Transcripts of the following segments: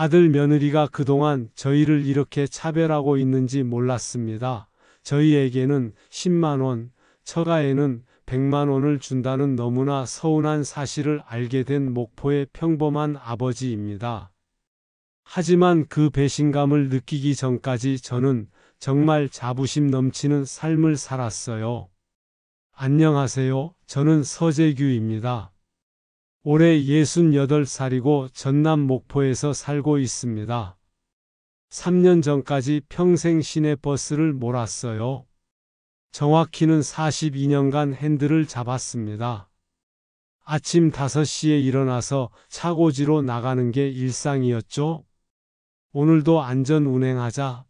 아들 며느리가 그동안 저희를 이렇게 차별하고 있는지 몰랐습니다. 저희에게는 10만 원, 처가에는 100만 원을 준다는 너무나 서운한 사실을 알게 된 목포의 평범한 아버지입니다. 하지만 그 배신감을 느끼기 전까지 저는 정말 자부심 넘치는 삶을 살았어요. 안녕하세요. 저는 서재규입니다. 올해 68살이고 전남 목포에서 살고 있습니다. 3년 전까지 평생 시내버스를 몰았어요. 정확히는 42년간 핸들을 잡았습니다. 아침 5시에 일어나서 차고지로 나가는 게 일상이었죠. 오늘도 안전 운행하자.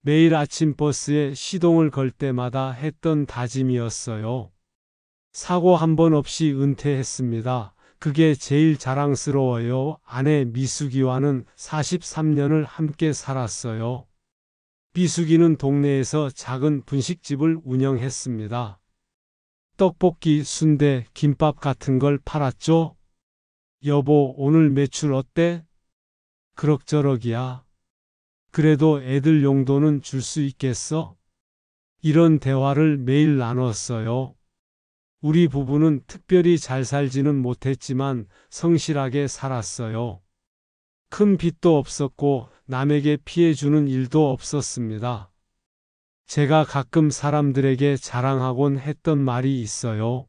매일 아침 버스에 시동을 걸 때마다 했던 다짐이었어요. 사고 한 번 없이 은퇴했습니다. 그게 제일 자랑스러워요. 아내 미숙이와는 43년을 함께 살았어요. 미숙이는 동네에서 작은 분식집을 운영했습니다. 떡볶이, 순대, 김밥 같은 걸 팔았죠. 여보, 오늘 매출 어때? 그럭저럭이야. 그래도 애들 용돈은 줄 수 있겠어? 이런 대화를 매일 나눴어요. 우리 부부는 특별히 잘 살지는 못했지만 성실하게 살았어요. 큰 빚도 없었고 남에게 피해 주는 일도 없었습니다. 제가 가끔 사람들에게 자랑하곤 했던 말이 있어요.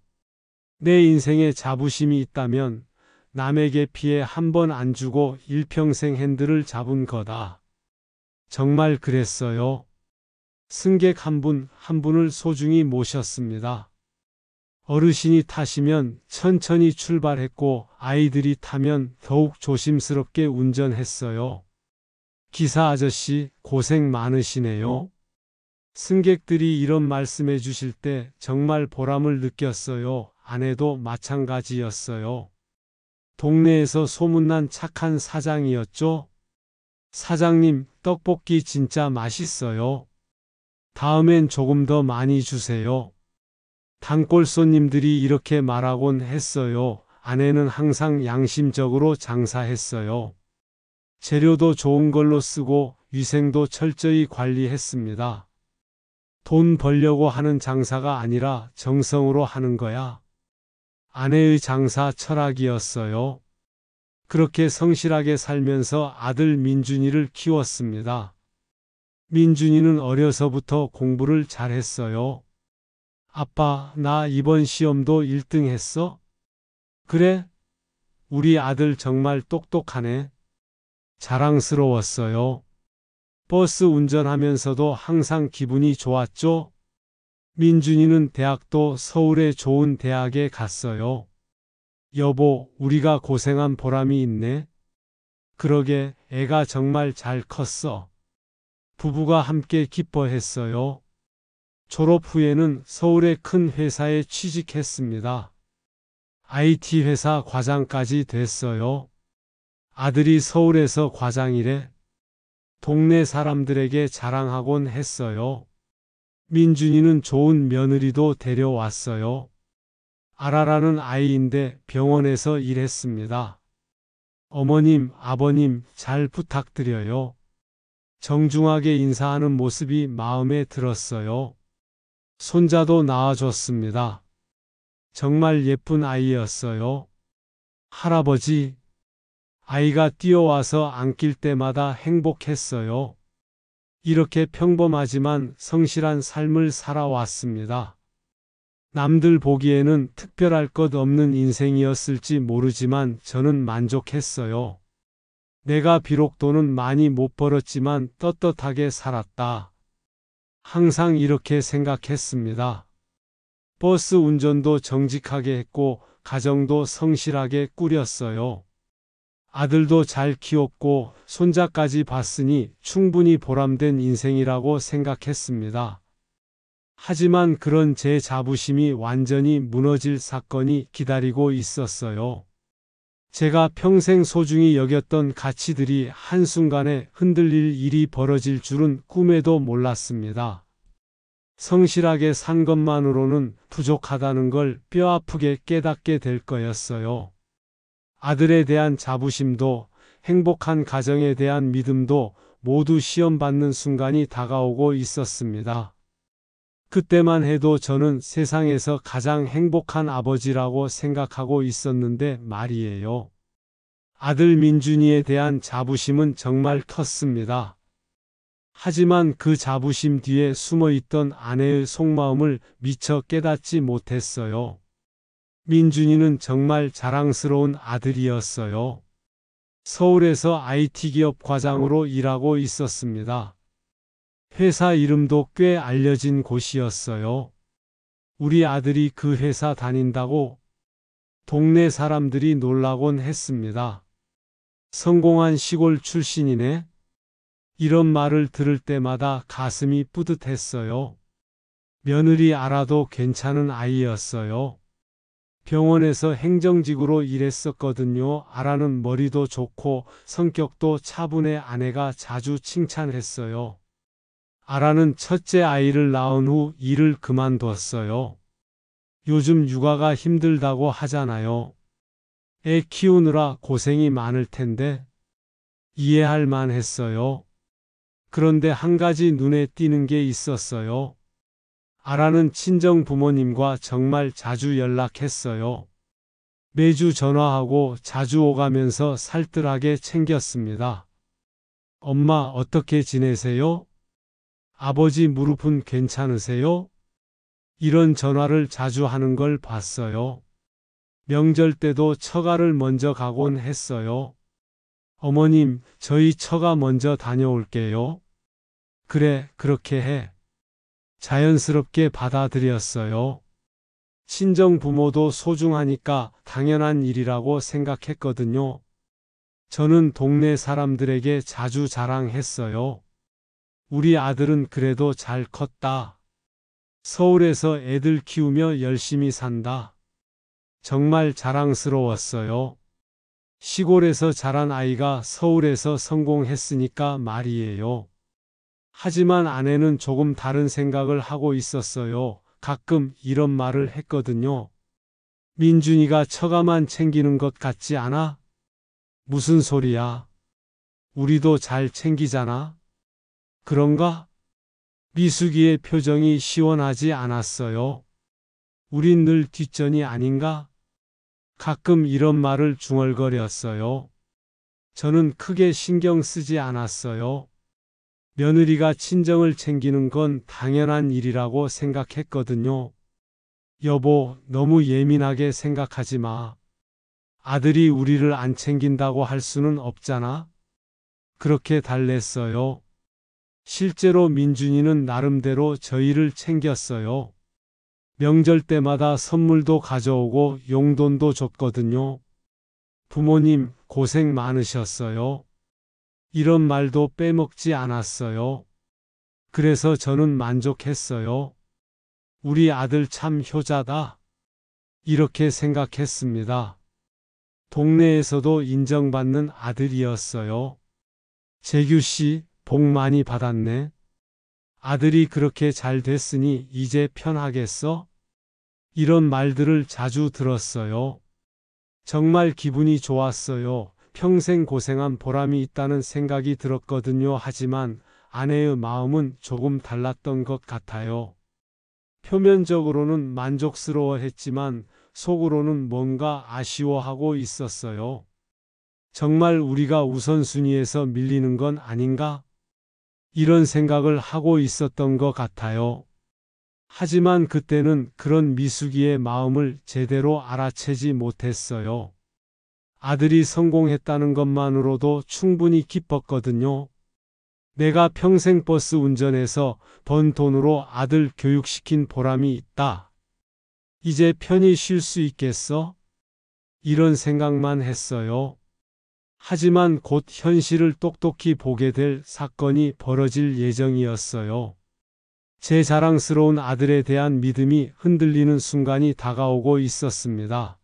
내 인생에 자부심이 있다면 남에게 피해 한 번 안 주고 일평생 핸들을 잡은 거다. 정말 그랬어요. 승객 한 분 한 분을 소중히 모셨습니다. 어르신이 타시면 천천히 출발했고 아이들이 타면 더욱 조심스럽게 운전했어요. 기사 아저씨 고생 많으시네요. 승객들이 이런 말씀해 주실 때 정말 보람을 느꼈어요. 아내도 마찬가지였어요. 동네에서 소문난 착한 사장이었죠. 사장님, 떡볶이 진짜 맛있어요. 다음엔 조금 더 많이 주세요. 단골 손님들이 이렇게 말하곤 했어요. 아내는 항상 양심적으로 장사했어요. 재료도 좋은 걸로 쓰고 위생도 철저히 관리했습니다. 돈 벌려고 하는 장사가 아니라 정성으로 하는 거야. 아내의 장사 철학이었어요. 그렇게 성실하게 살면서 아들 민준이를 키웠습니다. 민준이는 어려서부터 공부를 잘했어요. 아빠, 나 이번 시험도 1등 했어? 그래? 우리 아들 정말 똑똑하네. 자랑스러웠어요. 버스 운전하면서도 항상 기분이 좋았죠? 민준이는 대학도 서울의 좋은 대학에 갔어요. 여보, 우리가 고생한 보람이 있네. 그러게, 애가 정말 잘 컸어. 부부가 함께 기뻐했어요. 졸업 후에는 서울의 큰 회사에 취직했습니다. IT 회사 과장까지 됐어요. 아들이 서울에서 과장이래. 동네 사람들에게 자랑하곤 했어요. 민준이는 좋은 며느리도 데려왔어요. 아라라는 아이인데 병원에서 일했습니다. 어머님, 아버님, 잘 부탁드려요. 정중하게 인사하는 모습이 마음에 들었어요. 손자도 낳아줬습니다. 정말 예쁜 아이였어요. 할아버지, 아이가 뛰어와서 안길 때마다 행복했어요. 이렇게 평범하지만 성실한 삶을 살아왔습니다. 남들 보기에는 특별할 것 없는 인생이었을지 모르지만 저는 만족했어요. 내가 비록 돈은 많이 못 벌었지만 떳떳하게 살았다. 항상 이렇게 생각했습니다. 버스 운전도 정직하게 했고 가정도 성실하게 꾸렸어요. 아들도 잘 키웠고 손자까지 봤으니 충분히 보람된 인생이라고 생각했습니다. 하지만 그런 제 자부심이 완전히 무너질 사건이 기다리고 있었어요. 제가 평생 소중히 여겼던 가치들이 한순간에 흔들릴 일이 벌어질 줄은 꿈에도 몰랐습니다. 성실하게 산 것만으로는 부족하다는 걸 뼈아프게 깨닫게 될 거였어요. 아들에 대한 자부심도 행복한 가정에 대한 믿음도 모두 시험받는 순간이 다가오고 있었습니다. 그때만 해도 저는 세상에서 가장 행복한 아버지라고 생각하고 있었는데 말이에요. 아들 민준이에 대한 자부심은 정말 컸습니다. 하지만 그 자부심 뒤에 숨어있던 아내의 속마음을 미처 깨닫지 못했어요. 민준이는 정말 자랑스러운 아들이었어요. 서울에서 IT 기업 과장으로 일하고 있었습니다. 회사 이름도 꽤 알려진 곳이었어요. 우리 아들이 그 회사 다닌다고 동네 사람들이 놀라곤 했습니다. 성공한 시골 출신이네? 이런 말을 들을 때마다 가슴이 뿌듯했어요. 며느리 알아도 괜찮은 아이였어요. 병원에서 행정직으로 일했었거든요. 아라는 머리도 좋고 성격도 차분해 아내가 자주 칭찬했어요. 아라는 첫째 아이를 낳은 후 일을 그만뒀어요. 요즘 육아가 힘들다고 하잖아요. 애 키우느라 고생이 많을 텐데 이해할 만했어요. 그런데 한 가지 눈에 띄는 게 있었어요. 아라는 친정 부모님과 정말 자주 연락했어요. 매주 전화하고 자주 오가면서 살뜰하게 챙겼습니다. 엄마 어떻게 지내세요? 아버지 무릎은 괜찮으세요? 이런 전화를 자주 하는 걸 봤어요. 명절 때도 처가를 먼저 가곤 했어요. 어머님, 저희 처가 먼저 다녀올게요. 그래, 그렇게 해. 자연스럽게 받아들였어요. 친정 부모도 소중하니까 당연한 일이라고 생각했거든요. 저는 동네 사람들에게 자주 자랑했어요. 우리 아들은 그래도 잘 컸다. 서울에서 애들 키우며 열심히 산다. 정말 자랑스러웠어요. 시골에서 자란 아이가 서울에서 성공했으니까 말이에요. 하지만 아내는 조금 다른 생각을 하고 있었어요. 가끔 이런 말을 했거든요. 민준이가 처가만 챙기는 것 같지 않아? 무슨 소리야? 우리도 잘 챙기잖아? 그런가? 미숙이의 표정이 시원하지 않았어요. 우린 늘 뒷전이 아닌가? 가끔 이런 말을 중얼거렸어요. 저는 크게 신경 쓰지 않았어요. 며느리가 친정을 챙기는 건 당연한 일이라고 생각했거든요. 여보, 너무 예민하게 생각하지 마. 아들이 우리를 안 챙긴다고 할 수는 없잖아. 그렇게 달랬어요. 실제로 민준이는 나름대로 저희를 챙겼어요. 명절 때마다 선물도 가져오고 용돈도 줬거든요. 부모님, 고생 많으셨어요. 이런 말도 빼먹지 않았어요. 그래서 저는 만족했어요. 우리 아들 참 효자다. 이렇게 생각했습니다. 동네에서도 인정받는 아들이었어요. 재규 씨, 복 많이 받았네. 아들이 그렇게 잘 됐으니 이제 편하겠어? 이런 말들을 자주 들었어요. 정말 기분이 좋았어요. 평생 고생한 보람이 있다는 생각이 들었거든요. 하지만 아내의 마음은 조금 달랐던 것 같아요. 표면적으로는 만족스러워했지만 속으로는 뭔가 아쉬워하고 있었어요. 정말 우리가 우선순위에서 밀리는 건 아닌가? 이런 생각을 하고 있었던 것 같아요. 하지만 그때는 그런 미숙이의 마음을 제대로 알아채지 못했어요. 아들이 성공했다는 것만으로도 충분히 기뻤거든요. 내가 평생 버스 운전해서 번 돈으로 아들 교육시킨 보람이 있다. 이제 편히 쉴 수 있겠어? 이런 생각만 했어요. 하지만 곧 현실을 똑똑히 보게 될 사건이 벌어질 예정이었어요. 제 자랑스러운 아들에 대한 믿음이 흔들리는 순간이 다가오고 있었습니다.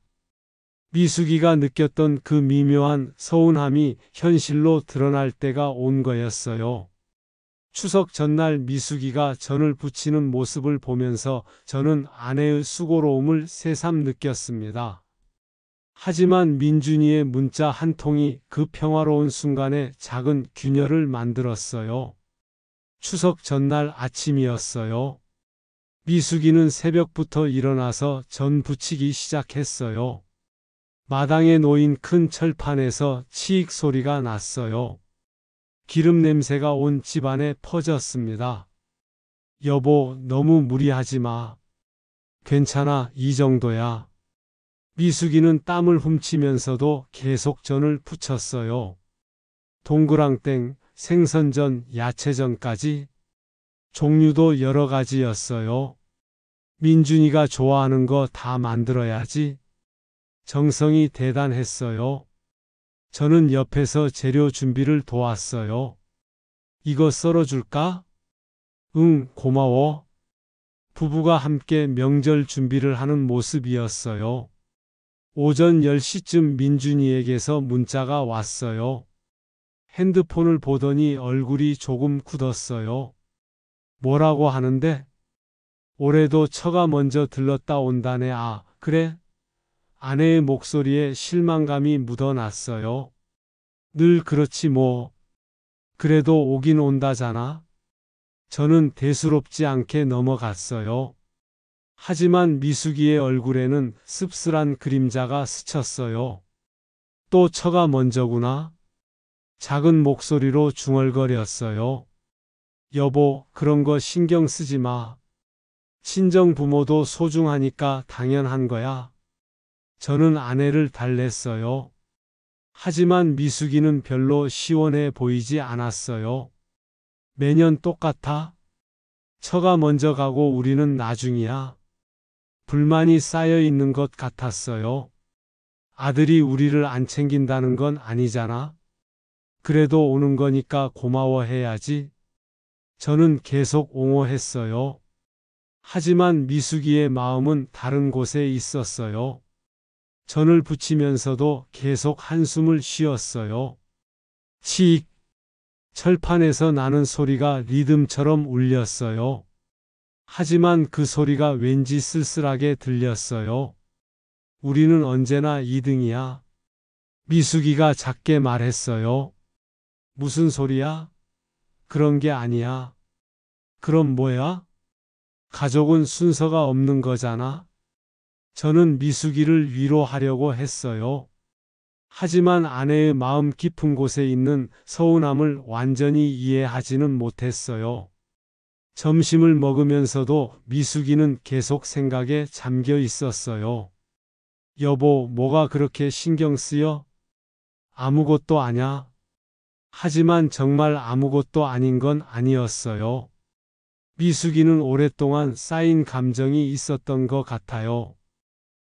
미숙이가 느꼈던 그 미묘한 서운함이 현실로 드러날 때가 온 거였어요. 추석 전날 미숙이가 전을 부치는 모습을 보면서 저는 아내의 수고로움을 새삼 느꼈습니다. 하지만 민준이의 문자 한 통이 그 평화로운 순간에 작은 균열을 만들었어요. 추석 전날 아침이었어요. 미숙이는 새벽부터 일어나서 전 부치기 시작했어요. 마당에 놓인 큰 철판에서 치익 소리가 났어요. 기름 냄새가 온 집안에 퍼졌습니다. 여보, 너무 무리하지 마. 괜찮아, 이 정도야. 미숙이는 땀을 훔치면서도 계속 전을 부쳤어요. 동그랑땡, 생선전, 야채전까지 종류도 여러 가지였어요. 민준이가 좋아하는 거 다 만들어야지. 정성이 대단했어요. 저는 옆에서 재료 준비를 도왔어요. 이거 썰어줄까? 응, 고마워. 부부가 함께 명절 준비를 하는 모습이었어요. 오전 10시쯤 민준이에게서 문자가 왔어요. 핸드폰을 보더니 얼굴이 조금 굳었어요. 뭐라고 하는데? 올해도 처가 먼저 들렀다 온다네. 아, 그래? 아내의 목소리에 실망감이 묻어났어요. 늘 그렇지 뭐. 그래도 오긴 온다잖아. 저는 대수롭지 않게 넘어갔어요. 하지만 미숙이의 얼굴에는 씁쓸한 그림자가 스쳤어요. 또 처가 먼저구나. 작은 목소리로 중얼거렸어요. 여보, 그런 거 신경 쓰지 마. 친정 부모도 소중하니까 당연한 거야. 저는 아내를 달랬어요. 하지만 미숙이는 별로 시원해 보이지 않았어요. 매년 똑같아? 처가 먼저 가고 우리는 나중이야. 불만이 쌓여 있는 것 같았어요. 아들이 우리를 안 챙긴다는 건 아니잖아. 그래도 오는 거니까 고마워해야지. 저는 계속 옹호했어요. 하지만 미숙이의 마음은 다른 곳에 있었어요. 전을 부치면서도 계속 한숨을 쉬었어요. 치익! 철판에서 나는 소리가 리듬처럼 울렸어요. 하지만 그 소리가 왠지 쓸쓸하게 들렸어요. 우리는 언제나 2등이야. 미숙이가 작게 말했어요. 무슨 소리야? 그런 게 아니야. 그럼 뭐야? 가족은 순서가 없는 거잖아. 저는 미숙이를 위로하려고 했어요. 하지만 아내의 마음 깊은 곳에 있는 서운함을 완전히 이해하지는 못했어요. 점심을 먹으면서도 미숙이는 계속 생각에 잠겨 있었어요. 여보, 뭐가 그렇게 신경 쓰여? 아무것도 아냐. 하지만 정말 아무것도 아닌 건 아니었어요. 미숙이는 오랫동안 쌓인 감정이 있었던 것 같아요.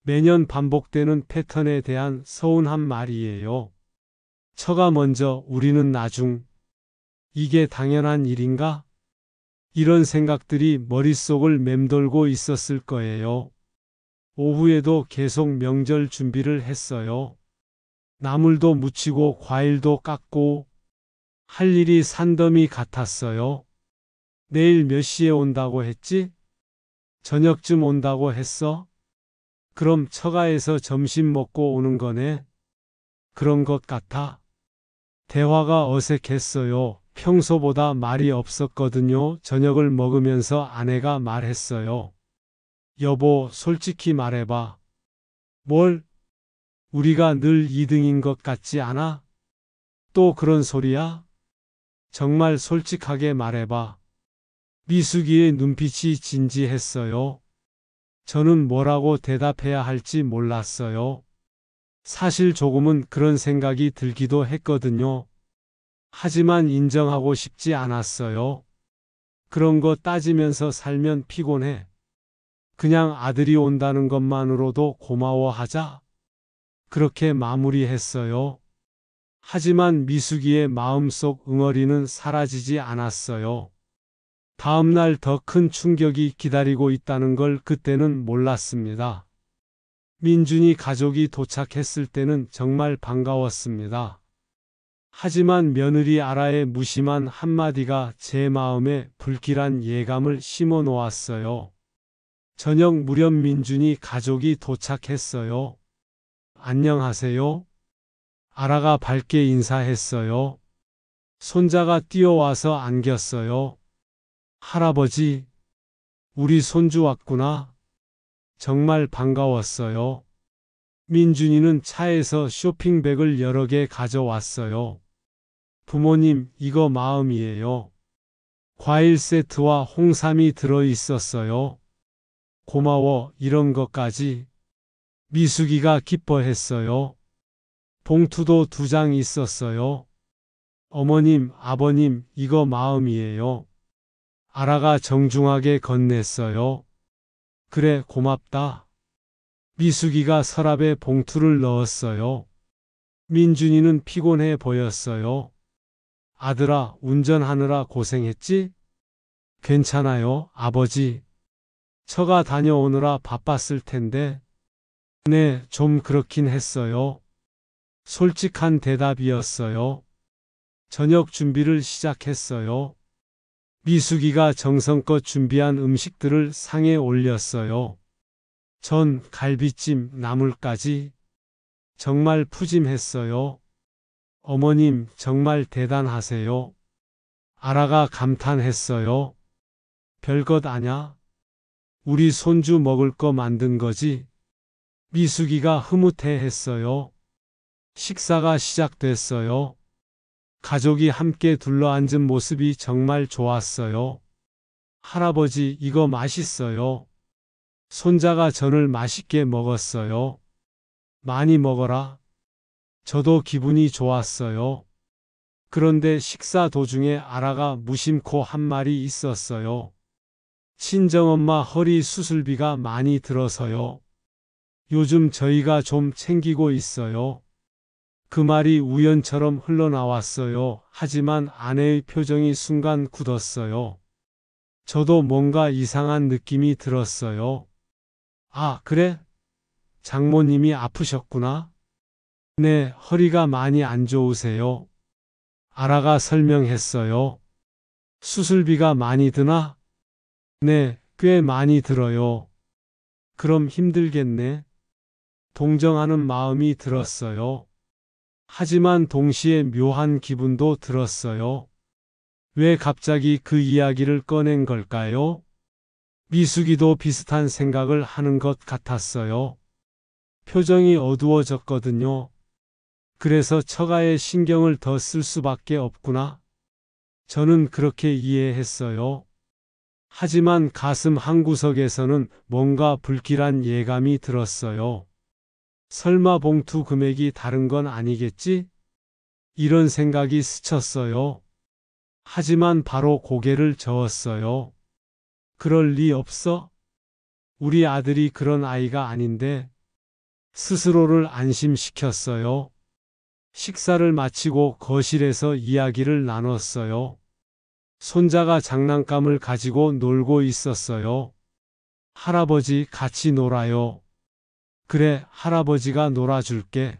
매년 반복되는 패턴에 대한 서운한 말이에요. 처가 먼저, 우리는 나중. 이게 당연한 일인가? 이런 생각들이 머릿속을 맴돌고 있었을 거예요. 오후에도 계속 명절 준비를 했어요. 나물도 무치고 과일도 깎고 할 일이 산더미 같았어요. 내일 몇 시에 온다고 했지? 저녁쯤 온다고 했어? 그럼 처가에서 점심 먹고 오는 거네? 그런 것 같아. 대화가 어색했어요. 평소보다 말이 없었거든요. 저녁을 먹으면서 아내가 말했어요. 여보, 솔직히 말해봐. 뭘? 우리가 늘 2등인 것 같지 않아? 또 그런 소리야? 정말 솔직하게 말해봐. 미숙이의 눈빛이 진지했어요. 저는 뭐라고 대답해야 할지 몰랐어요. 사실 조금은 그런 생각이 들기도 했거든요. 하지만 인정하고 싶지 않았어요. 그런 거 따지면서 살면 피곤해. 그냥 아들이 온다는 것만으로도 고마워하자. 그렇게 마무리했어요. 하지만 미숙이의 마음속 응어리는 사라지지 않았어요. 다음 날 더 큰 충격이 기다리고 있다는 걸 그때는 몰랐습니다. 민준이 가족이 도착했을 때는 정말 반가웠습니다. 하지만 며느리 아라의 무심한 한마디가 제 마음에 불길한 예감을 심어 놓았어요. 저녁 무렵 민준이 가족이 도착했어요. 안녕하세요. 아라가 밝게 인사했어요. 손자가 뛰어와서 안겼어요. 할아버지, 우리 손주 왔구나. 정말 반가웠어요. 민준이는 차에서 쇼핑백을 여러 개 가져왔어요. 부모님, 이거 마음이에요. 과일 세트와 홍삼이 들어 있었어요. 고마워, 이런 것까지. 미숙이가 기뻐했어요. 봉투도 2장 있었어요. 어머님, 아버님, 이거 마음이에요. 아라가 정중하게 건넸어요. 그래, 고맙다. 미숙이가 서랍에 봉투를 넣었어요. 민준이는 피곤해 보였어요. 아들아, 운전하느라 고생했지? 괜찮아요, 아버지. 처가 다녀오느라 바빴을 텐데. 네, 좀 그렇긴 했어요. 솔직한 대답이었어요. 저녁 준비를 시작했어요. 미숙이가 정성껏 준비한 음식들을 상에 올렸어요. 전, 갈비찜, 나물까지. 정말 푸짐했어요. 어머님, 정말 대단하세요. 아라가 감탄했어요. 별것 아냐? 우리 손주 먹을 거 만든 거지? 미숙이가 흐뭇해했어요. 식사가 시작됐어요. 가족이 함께 둘러앉은 모습이 정말 좋았어요. 할아버지, 이거 맛있어요. 손자가 전을 맛있게 먹었어요. 많이 먹어라. 저도 기분이 좋았어요. 그런데 식사 도중에 아라가 무심코 한 말이 있었어요. 친정엄마 허리 수술비가 많이 들어서요. 요즘 저희가 좀 챙기고 있어요. 그 말이 우연처럼 흘러나왔어요. 하지만 아내의 표정이 순간 굳었어요. 저도 뭔가 이상한 느낌이 들었어요. 아, 그래? 장모님이 아프셨구나? 네, 허리가 많이 안 좋으세요. 아라가 설명했어요. 수술비가 많이 드나? 네, 꽤 많이 들어요. 그럼 힘들겠네. 동정하는 마음이 들었어요. 하지만 동시에 묘한 기분도 들었어요. 왜 갑자기 그 이야기를 꺼낸 걸까요? 미숙이도 비슷한 생각을 하는 것 같았어요. 표정이 어두워졌거든요. 그래서 처가에 신경을 더 쓸 수밖에 없구나. 저는 그렇게 이해했어요. 하지만 가슴 한구석에서는 뭔가 불길한 예감이 들었어요. 설마 봉투 금액이 다른 건 아니겠지? 이런 생각이 스쳤어요. 하지만 바로 고개를 저었어요. 그럴 리 없어? 우리 아들이 그런 아이가 아닌데. 스스로를 안심시켰어요. 식사를 마치고 거실에서 이야기를 나눴어요. 손자가 장난감을 가지고 놀고 있었어요. 할아버지, 같이 놀아요. 그래, 할아버지가 놀아줄게.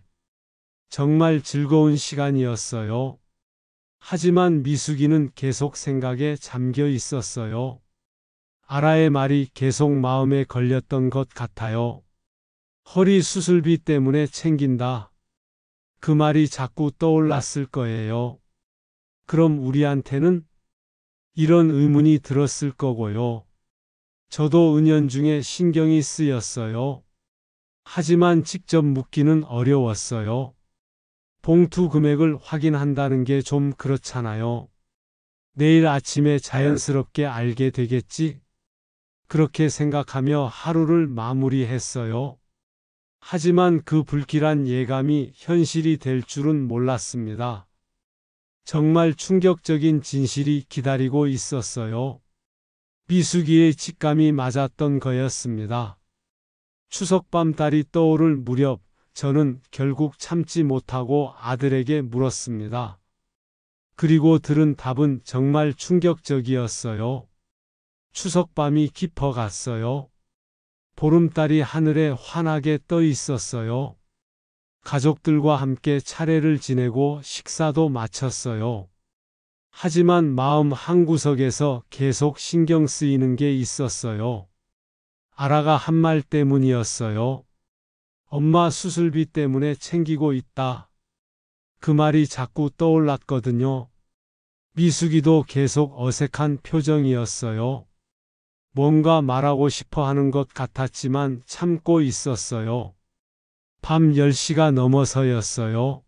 정말 즐거운 시간이었어요. 하지만 미숙이는 계속 생각에 잠겨 있었어요. 아라의 말이 계속 마음에 걸렸던 것 같아요. 허리 수술비 때문에 챙긴다. 그 말이 자꾸 떠올랐을 거예요. 그럼 우리한테는? 이런 의문이 들었을 거고요. 저도 은연중에 신경이 쓰였어요. 하지만 직접 묻기는 어려웠어요. 봉투 금액을 확인한다는 게 좀 그렇잖아요. 내일 아침에 자연스럽게 알게 되겠지? 그렇게 생각하며 하루를 마무리했어요. 하지만 그 불길한 예감이 현실이 될 줄은 몰랐습니다. 정말 충격적인 진실이 기다리고 있었어요. 미숙이의 직감이 맞았던 거였습니다. 추석밤 달이 떠오를 무렵 저는 결국 참지 못하고 아들에게 물었습니다. 그리고 들은 답은 정말 충격적이었어요. 추석밤이 깊어갔어요. 보름달이 하늘에 환하게 떠 있었어요. 가족들과 함께 차례를 지내고 식사도 마쳤어요. 하지만 마음 한구석에서 계속 신경 쓰이는 게 있었어요. 아라가 한 말 때문이었어요. 엄마 수술비 때문에 챙기고 있다. 그 말이 자꾸 떠올랐거든요. 미숙이도 계속 어색한 표정이었어요. 뭔가 말하고 싶어 하는 것 같았지만 참고 있었어요. 밤 10시가 넘어서였어요.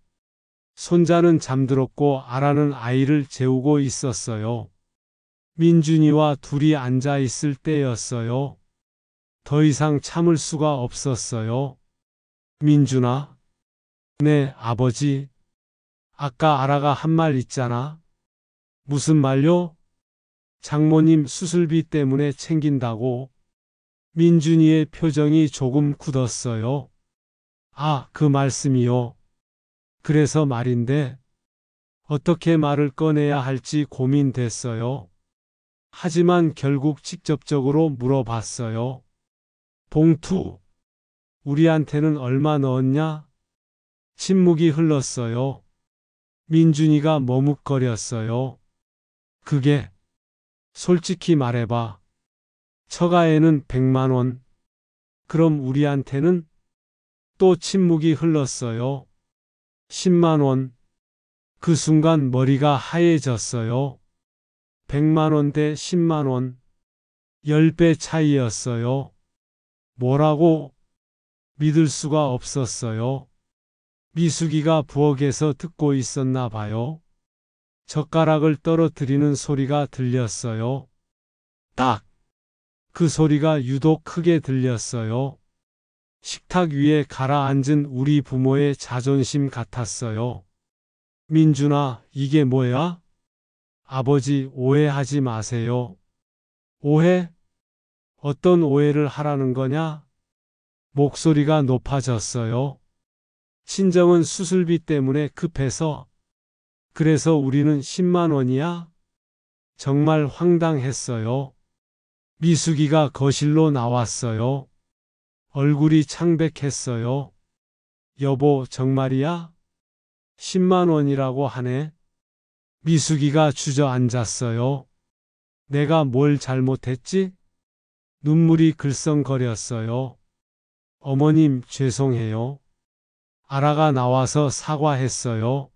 손자는 잠들었고 아라는 아이를 재우고 있었어요. 민준이와 둘이 앉아 있을 때였어요. 더 이상 참을 수가 없었어요. 민준아. 네, 아버지. 아까 아라가 한 말 있잖아. 무슨 말요? 장모님 수술비 때문에 챙긴다고. 민준이의 표정이 조금 굳었어요. 아, 그 말씀이요. 그래서 말인데, 어떻게 말을 꺼내야 할지 고민됐어요. 하지만 결국 직접적으로 물어봤어요. 봉투, 우리한테는 얼마 넣었냐? 침묵이 흘렀어요. 민준이가 머뭇거렸어요. 그게, 솔직히 말해봐. 처가에는 100만 원. 그럼 우리한테는? 또 침묵이 흘렀어요. 10만 원. 그 순간 머리가 하얘졌어요. 100만 원 대 10만 원. 10배 차이였어요. 뭐라고? 믿을 수가 없었어요. 미숙이가 부엌에서 듣고 있었나 봐요. 젓가락을 떨어뜨리는 소리가 들렸어요. 딱! 그 소리가 유독 크게 들렸어요. 식탁 위에 가라앉은 우리 부모의 자존심 같았어요. 민준아, 이게 뭐야? 아버지, 오해하지 마세요. 오해? 어떤 오해를 하라는 거냐? 목소리가 높아졌어요. 친정은 수술비 때문에 급해서. 그래서 우리는 10만 원이야? 정말 황당했어요. 미숙이가 거실로 나왔어요. 얼굴이 창백했어요. 여보, 정말이야? 10만 원이라고 하네. 미숙이가 주저앉았어요. 내가 뭘 잘못했지? 눈물이 글썽거렸어요. 어머님, 죄송해요. 아라가 나와서 사과했어요.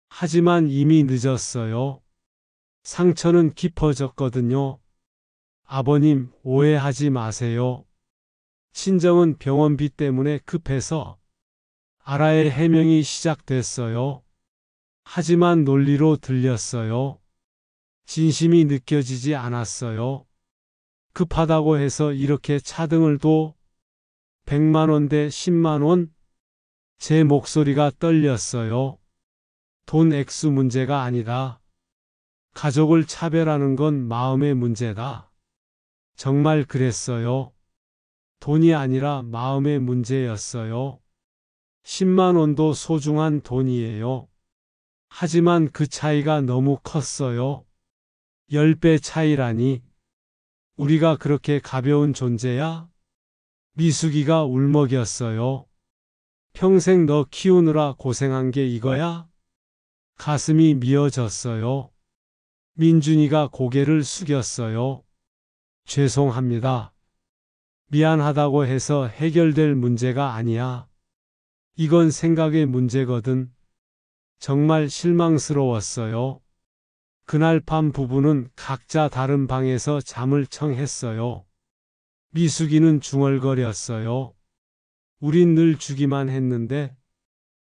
하지만 이미 늦었어요. 상처는 깊어졌거든요. 아버님, 오해하지 마세요. 친정은 병원비 때문에 급해서. 아라의 해명이 시작됐어요. 하지만 논리로 들렸어요. 진심이 느껴지지 않았어요. 급하다고 해서 이렇게 차등을 둬? 100만 원 대 10만 원? 제 목소리가 떨렸어요. 돈 액수 문제가 아니다. 가족을 차별하는 건 마음의 문제다. 정말 그랬어요. 돈이 아니라 마음의 문제였어요. 10만 원도 소중한 돈이에요. 하지만 그 차이가 너무 컸어요. 10배 차이라니. 우리가 그렇게 가벼운 존재야? 미숙이가 울먹였어요. 평생 너 키우느라 고생한 게 이거야? 가슴이 미어졌어요. 민준이가 고개를 숙였어요. 죄송합니다. 미안하다고 해서 해결될 문제가 아니야. 이건 생각의 문제거든. 정말 실망스러웠어요. 그날 밤 부부는 각자 다른 방에서 잠을 청했어요. 미숙이는 중얼거렸어요. 우린 늘 주기만 했는데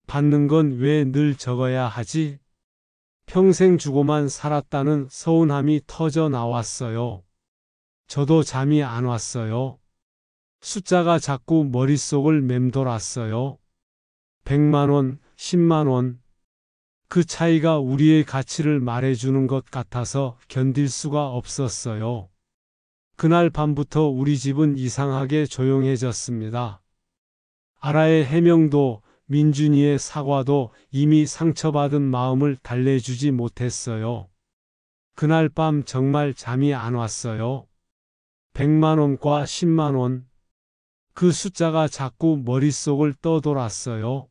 받는 건 왜 늘 적어야 하지? 평생 주고만 살았다는 서운함이 터져 나왔어요. 저도 잠이 안 왔어요. 숫자가 자꾸 머릿속을 맴돌았어요. 100만 원, 10만 원. 그 차이가 우리의 가치를 말해주는 것 같아서 견딜 수가 없었어요. 그날 밤부터 우리 집은 이상하게 조용해졌습니다. 아라의 해명도 민준이의 사과도 이미 상처받은 마음을 달래주지 못했어요. 그날 밤 정말 잠이 안 왔어요. 100만 원과 10만 원. 그 숫자가 자꾸 머릿속을 떠돌았어요.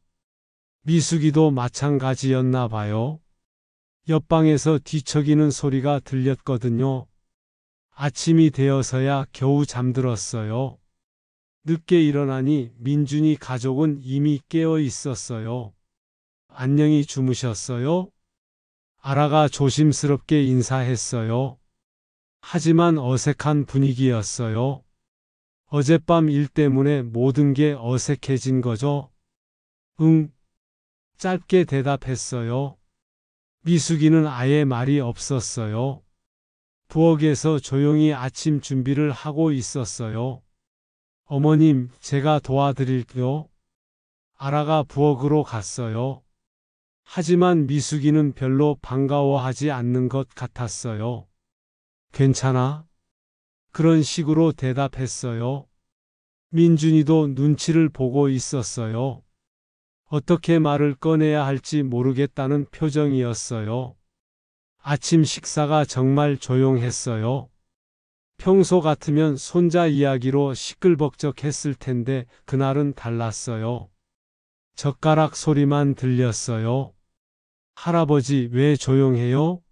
미숙이도 마찬가지였나 봐요. 옆방에서 뒤척이는 소리가 들렸거든요. 아침이 되어서야 겨우 잠들었어요. 늦게 일어나니 민준이 가족은 이미 깨어 있었어요. 안녕히 주무셨어요? 아라가 조심스럽게 인사했어요. 하지만 어색한 분위기였어요. 어젯밤 일 때문에 모든 게 어색해진 거죠? 응. 짧게 대답했어요. 미숙이는 아예 말이 없었어요. 부엌에서 조용히 아침 준비를 하고 있었어요. 어머님, 제가 도와드릴게요. 아라가 부엌으로 갔어요. 하지만 미숙이는 별로 반가워하지 않는 것 같았어요. 괜찮아? 그런 식으로 대답했어요. 민준이도 눈치를 보고 있었어요. 어떻게 말을 꺼내야 할지 모르겠다는 표정이었어요. 아침 식사가 정말 조용했어요. 평소 같으면 손자 이야기로 시끌벅적했을 텐데 그날은 달랐어요. 젓가락 소리만 들렸어요. 할아버지, 왜 조용해요?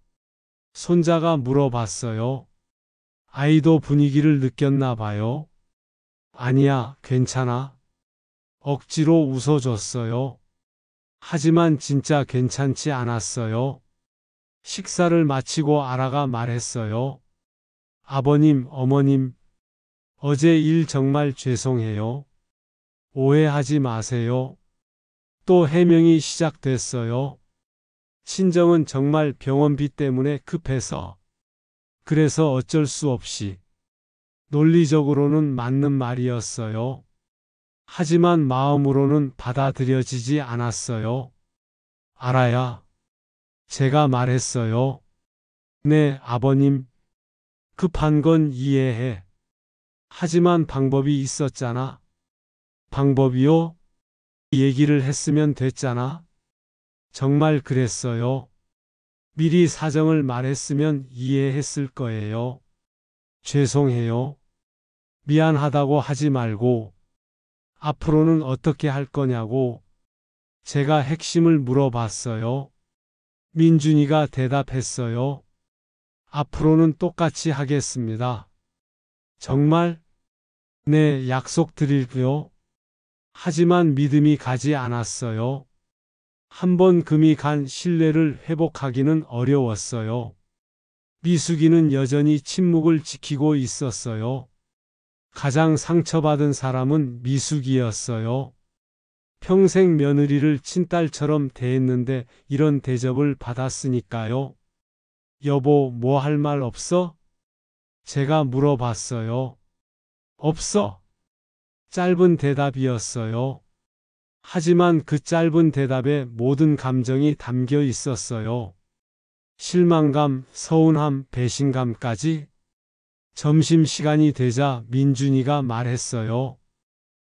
손자가 물어봤어요. 아이도 분위기를 느꼈나 봐요. 아니야, 괜찮아. 억지로 웃어줬어요. 하지만 진짜 괜찮지 않았어요. 식사를 마치고 아라가 말했어요. 아버님, 어머님, 어제 일 정말 죄송해요. 오해하지 마세요. 또 해명이 시작됐어요. 친정은 정말 병원비 때문에 급해서. 그래서 어쩔 수 없이. 논리적으로는 맞는 말이었어요. 하지만 마음으로는 받아들여지지 않았어요. 알아야. 제가 말했어요. 네, 아버님. 급한 건 이해해. 하지만 방법이 있었잖아. 방법이요? 얘기를 했으면 됐잖아. 정말 그랬어요. 미리 사정을 말했으면 이해했을 거예요. 죄송해요. 미안하다고 하지 말고, 앞으로는 어떻게 할 거냐고 제가 핵심을 물어봤어요. 민준이가 대답했어요. 앞으로는 똑같이 하겠습니다. 정말? 네, 약속드릴게요. 하지만 믿음이 가지 않았어요. 한번 금이 간 신뢰를 회복하기는 어려웠어요. 미숙이는 여전히 침묵을 지키고 있었어요. 가장 상처받은 사람은 미숙이었어요. 평생 며느리를 친딸처럼 대했는데 이런 대접을 받았으니까요. 여보, 뭐 할 말 없어? 제가 물어봤어요. 없어. 짧은 대답이었어요. 하지만 그 짧은 대답에 모든 감정이 담겨 있었어요. 실망감, 서운함, 배신감까지. 점심시간이 되자 민준이가 말했어요.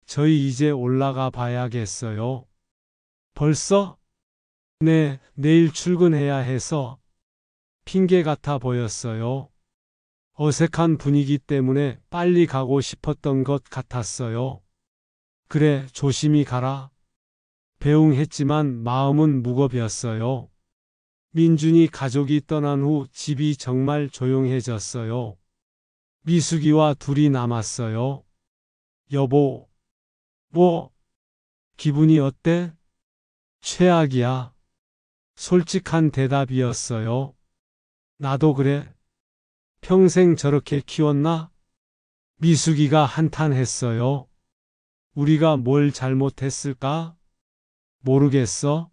저희 이제 올라가 봐야겠어요. 벌써? 네, 내일 출근해야 해서. 핑계 같아 보였어요. 어색한 분위기 때문에 빨리 가고 싶었던 것 같았어요. 그래, 조심히 가라. 배웅했지만 마음은 무겁였어요. 민준이 가족이 떠난 후 집이 정말 조용해졌어요. 미숙이와 둘이 남았어요. 여보, 뭐? 기분이 어때? 최악이야. 솔직한 대답이었어요. 나도 그래. 평생 저렇게 키웠나? 미숙이가 한탄했어요. 우리가 뭘 잘못했을까? 모르겠어.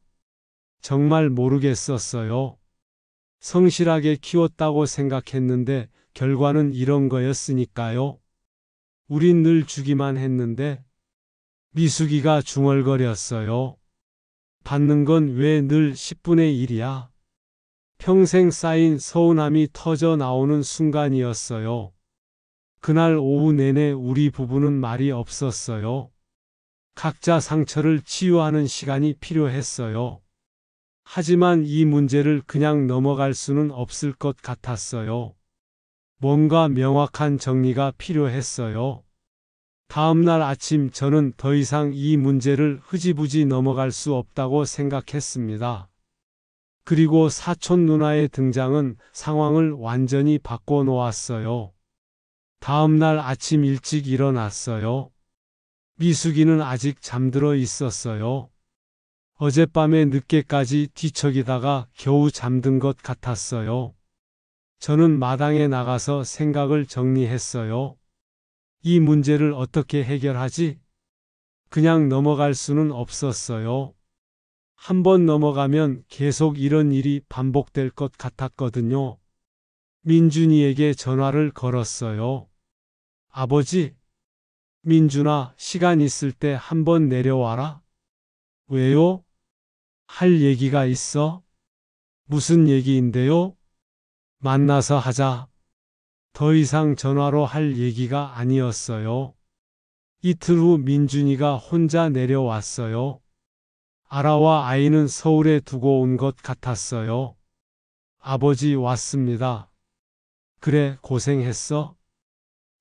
정말 모르겠었어요. 성실하게 키웠다고 생각했는데 결과는 이런 거였으니까요. 우린 늘 주기만 했는데. 미숙이가 중얼거렸어요. 받는 건 왜 늘 10분의 1이야? 평생 쌓인 서운함이 터져 나오는 순간이었어요. 그날 오후 내내 우리 부부는 말이 없었어요. 각자 상처를 치유하는 시간이 필요했어요. 하지만 이 문제를 그냥 넘어갈 수는 없을 것 같았어요. 뭔가 명확한 정리가 필요했어요. 다음 날 아침 저는 더 이상 이 문제를 흐지부지 넘어갈 수 없다고 생각했습니다. 그리고 사촌 누나의 등장은 상황을 완전히 바꿔 놓았어요. 다음 날 아침 일찍 일어났어요. 미숙이는 아직 잠들어 있었어요. 어젯밤에 늦게까지 뒤척이다가 겨우 잠든 것 같았어요. 저는 마당에 나가서 생각을 정리했어요. 이 문제를 어떻게 해결하지? 그냥 넘어갈 수는 없었어요. 한번 넘어가면 계속 이런 일이 반복될 것 같았거든요. 민준이에게 전화를 걸었어요. 아버지, 민준아, 시간 있을 때 한번 내려와라. 왜요? 할 얘기가 있어? 무슨 얘기인데요? 만나서 하자. 더 이상 전화로 할 얘기가 아니었어요. 이틀 후 민준이가 혼자 내려왔어요. 아라와 아이는 서울에 두고 온 것 같았어요. 아버지 왔습니다. 그래, 고생했어.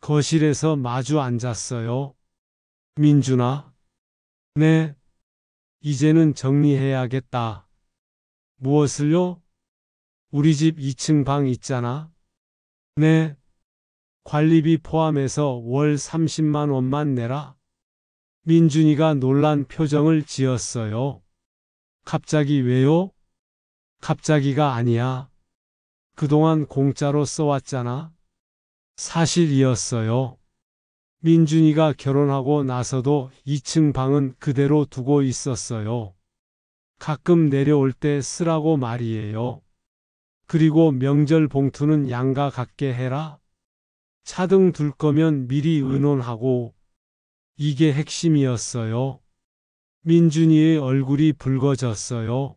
거실에서 마주 앉았어요. 민준아. 네. 이제는 정리해야겠다. 무엇을요? 우리 집 2층 방 있잖아. 네. 관리비 포함해서 월 30만 원만 내라. 민준이가 놀란 표정을 지었어요. 갑자기 왜요? 갑자기가 아니야. 그동안 공짜로 써왔잖아. 사실이었어요. 민준이가 결혼하고 나서도 2층 방은 그대로 두고 있었어요. 가끔 내려올 때 쓰라고 말이에요. 그리고 명절 봉투는 양가 같게 해라. 차등 둘 거면 미리 의논하고. 이게 핵심이었어요. 민준이의 얼굴이 붉어졌어요.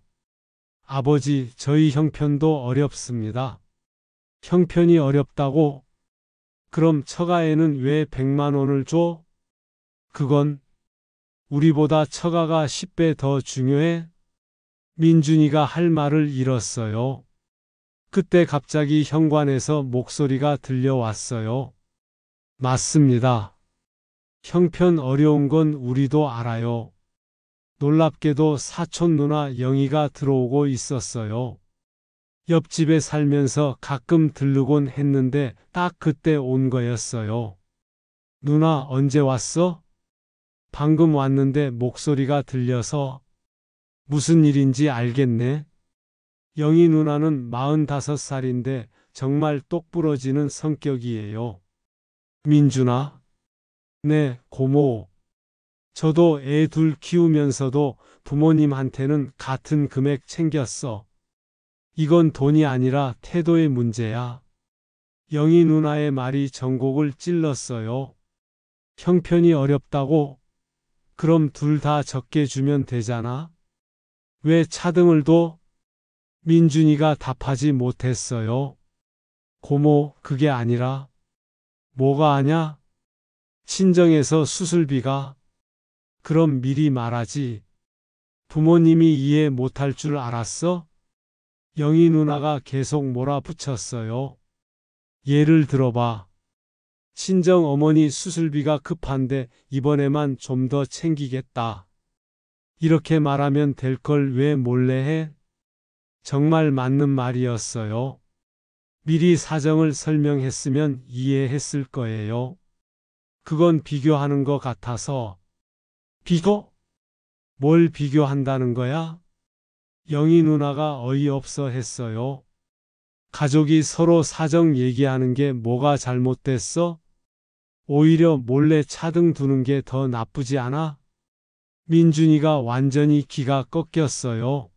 아버지, 저희 형편도 어렵습니다. 형편이 어렵다고? 그럼 처가에는 왜 100만 원을 줘? 그건 우리보다 처가가 10배 더 중요해? 민준이가 할 말을 잃었어요. 그때 갑자기 현관에서 목소리가 들려왔어요. 맞습니다. 형편 어려운 건 우리도 알아요. 놀랍게도 사촌 누나 영희가 들어오고 있었어요. 옆집에 살면서 가끔 들르곤 했는데 딱 그때 온 거였어요. 누나 언제 왔어? 방금 왔는데 목소리가 들려서. 무슨 일인지 알겠네. 영희 누나는 45살인데 정말 똑부러지는 성격이에요. 민준아. 네, 고모. 저도 애 둘 키우면서도 부모님한테는 같은 금액 챙겼어. 이건 돈이 아니라 태도의 문제야. 영희 누나의 말이 전곡을 찔렀어요. 형편이 어렵다고? 그럼 둘 다 적게 주면 되잖아. 왜 차등을 둬? 민준이가 답하지 못했어요. 고모, 그게 아니라. 뭐가 아냐? 친정에서 수술비가. 그럼 미리 말하지. 부모님이 이해 못할 줄 알았어? 영희 누나가 계속 몰아붙였어요. 예를 들어봐. 친정 어머니 수술비가 급한데 이번에만 좀 더 챙기겠다. 이렇게 말하면 될 걸 왜 몰래 해? 정말 맞는 말이었어요. 미리 사정을 설명했으면 이해했을 거예요. 그건 비교하는 것 같아서. 비교? 뭘 비교한다는 거야? 영희 누나가 어이없어 했어요. 가족이 서로 사정 얘기하는 게 뭐가 잘못됐어? 오히려 몰래 차등 두는 게 더 나쁘지 않아? 민준이가 완전히 기가 꺾였어요.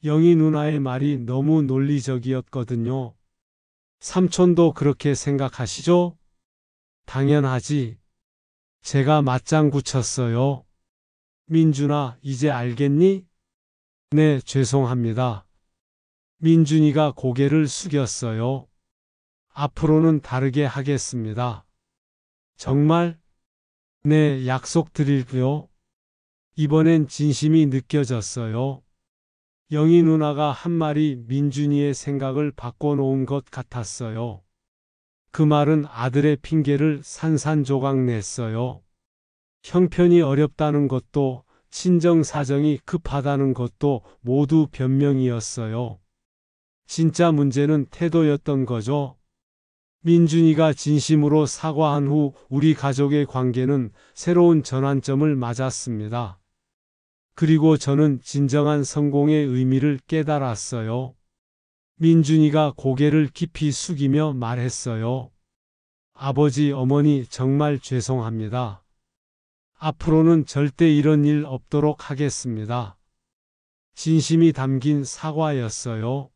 영희 누나의 말이 너무 논리적이었거든요. 삼촌도 그렇게 생각하시죠? 당연하지. 제가 맞장구 쳤어요. 민준아, 이제 알겠니? 네, 죄송합니다. 민준이가 고개를 숙였어요. 앞으로는 다르게 하겠습니다. 정말? 네, 약속드릴게요. 이번엔 진심이 느껴졌어요. 영희 누나가 한 말이 민준이의 생각을 바꿔놓은 것 같았어요. 그 말은 아들의 핑계를 산산조각 냈어요. 형편이 어렵다는 것도 친정 사정이 급하다는 것도 모두 변명이었어요. 진짜 문제는 태도였던 거죠. 민준이가 진심으로 사과한 후 우리 가족의 관계는 새로운 전환점을 맞았습니다. 그리고 저는 진정한 성공의 의미를 깨달았어요. 민준이가 고개를 깊이 숙이며 말했어요. 아버지, 어머니 정말 죄송합니다. 앞으로는 절대 이런 일 없도록 하겠습니다. 진심이 담긴 사과였어요.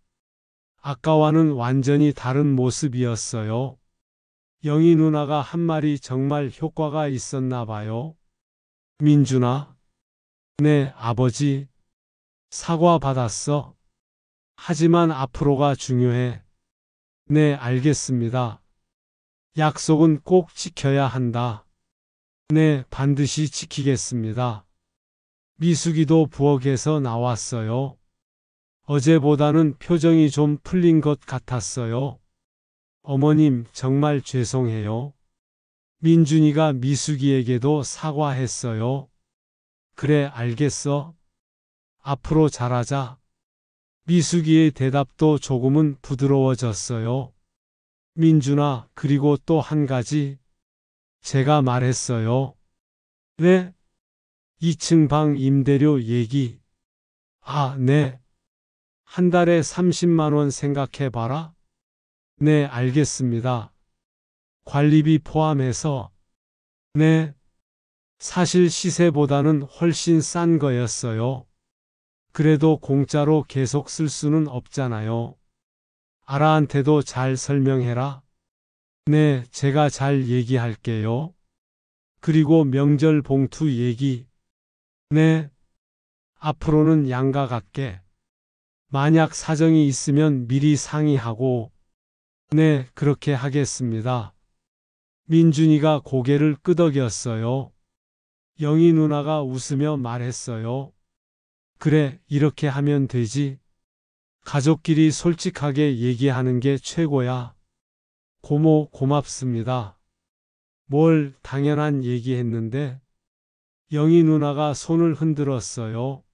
아까와는 완전히 다른 모습이었어요. 영희 누나가 한 말이 정말 효과가 있었나 봐요. 민준아. 네, 아버지. 사과 받았어. 하지만 앞으로가 중요해. 네, 알겠습니다. 약속은 꼭 지켜야 한다. 네, 반드시 지키겠습니다. 미숙이도 부엌에서 나왔어요. 어제보다는 표정이 좀 풀린 것 같았어요. 어머님, 정말 죄송해요. 민준이가 미숙이에게도 사과했어요. 그래, 알겠어. 앞으로 잘하자. 미숙이의 대답도 조금은 부드러워졌어요. 민준아, 그리고 또 한 가지. 제가 말했어요. 네? 2층 방 임대료 얘기. 아, 네. 한 달에 30만 원 생각해봐라. 네, 알겠습니다. 관리비 포함해서. 네. 사실 시세보다는 훨씬 싼 거였어요. 그래도 공짜로 계속 쓸 수는 없잖아요. 아라한테도 잘 설명해라. 네, 제가 잘 얘기할게요. 그리고 명절 봉투 얘기. 네. 앞으로는 양가 같게. 만약 사정이 있으면 미리 상의하고. 네, 그렇게 하겠습니다. 민준이가 고개를 끄덕였어요. 영희 누나가 웃으며 말했어요. 그래, 이렇게 하면 되지. 가족끼리 솔직하게 얘기하는 게 최고야. 고모, 고맙습니다. 뭘 당연한 얘기했는데. 영희 누나가 손을 흔들었어요.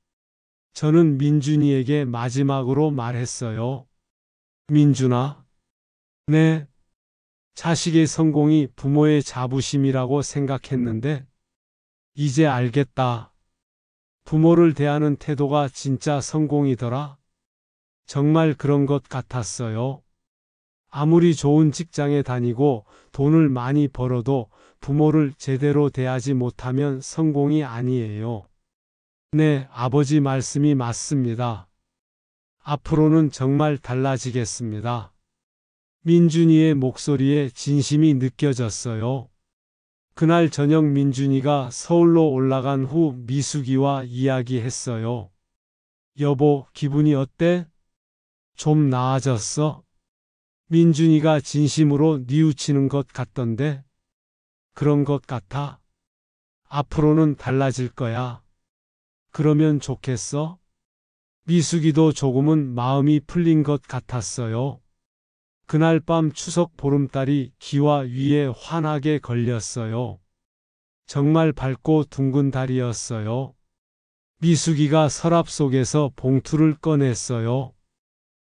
저는 민준이에게 마지막으로 말했어요. 민준아. 네. 자식의 성공이 부모의 자부심이라고 생각했는데 이제 알겠다. 부모를 대하는 태도가 진짜 성공이더라. 정말 그런 것 같았어요. 아무리 좋은 직장에 다니고 돈을 많이 벌어도 부모를 제대로 대하지 못하면 성공이 아니에요. 네, 아버지 말씀이 맞습니다. 앞으로는 정말 달라지겠습니다. 민준이의 목소리에 진심이 느껴졌어요. 그날 저녁 민준이가 서울로 올라간 후 미숙이와 이야기했어요. 여보, 기분이 어때? 좀 나아졌어? 민준이가 진심으로 뉘우치는 것 같던데? 그런 것 같아. 앞으로는 달라질 거야. 그러면 좋겠어? 미숙이도 조금은 마음이 풀린 것 같았어요. 그날 밤 추석 보름달이 기와 위에 환하게 걸렸어요. 정말 밝고 둥근 달이었어요. 미숙이가 서랍 속에서 봉투를 꺼냈어요.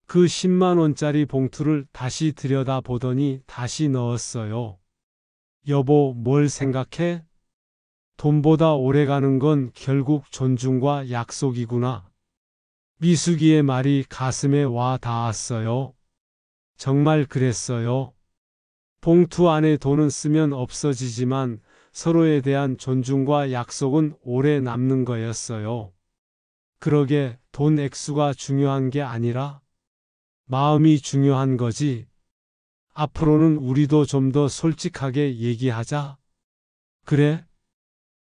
그 10만 원짜리 봉투를 다시 들여다보더니 다시 넣었어요. 여보, 뭘 생각해? 돈보다 오래가는 건 결국 존중과 약속이구나. 미숙이의 말이 가슴에 와 닿았어요. 정말 그랬어요. 봉투 안에 돈은 쓰면 없어지지만 서로에 대한 존중과 약속은 오래 남는 거였어요. 그러게 돈 액수가 중요한 게 아니라 마음이 중요한 거지. 앞으로는 우리도 좀 더 솔직하게 얘기하자. 그래?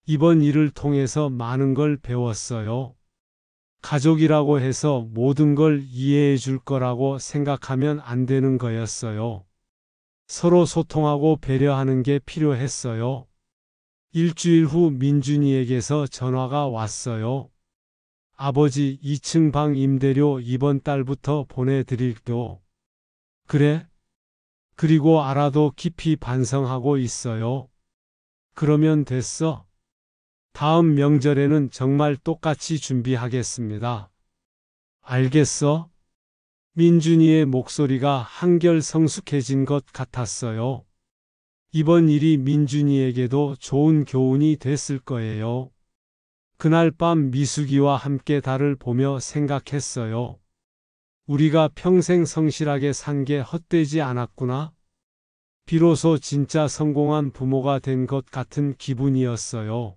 이번 일을 통해서 많은 걸 배웠어요. 가족이라고 해서 모든 걸 이해해 줄 거라고 생각하면 안 되는 거였어요. 서로 소통하고 배려하는 게 필요했어요. 일주일 후 민준이에게서 전화가 왔어요. 아버지, 2층 방 임대료 이번 달부터 보내드릴게요. 그래? 그리고 알아도 깊이 반성하고 있어요. 그러면 됐어. 다음 명절에는 정말 똑같이 준비하겠습니다. 알겠어? 민준이의 목소리가 한결 성숙해진 것 같았어요. 이번 일이 민준이에게도 좋은 교훈이 됐을 거예요. 그날 밤 미숙이와 함께 달을 보며 생각했어요. 우리가 평생 성실하게 산 게 헛되지 않았구나. 비로소 진짜 성공한 부모가 된 것 같은 기분이었어요.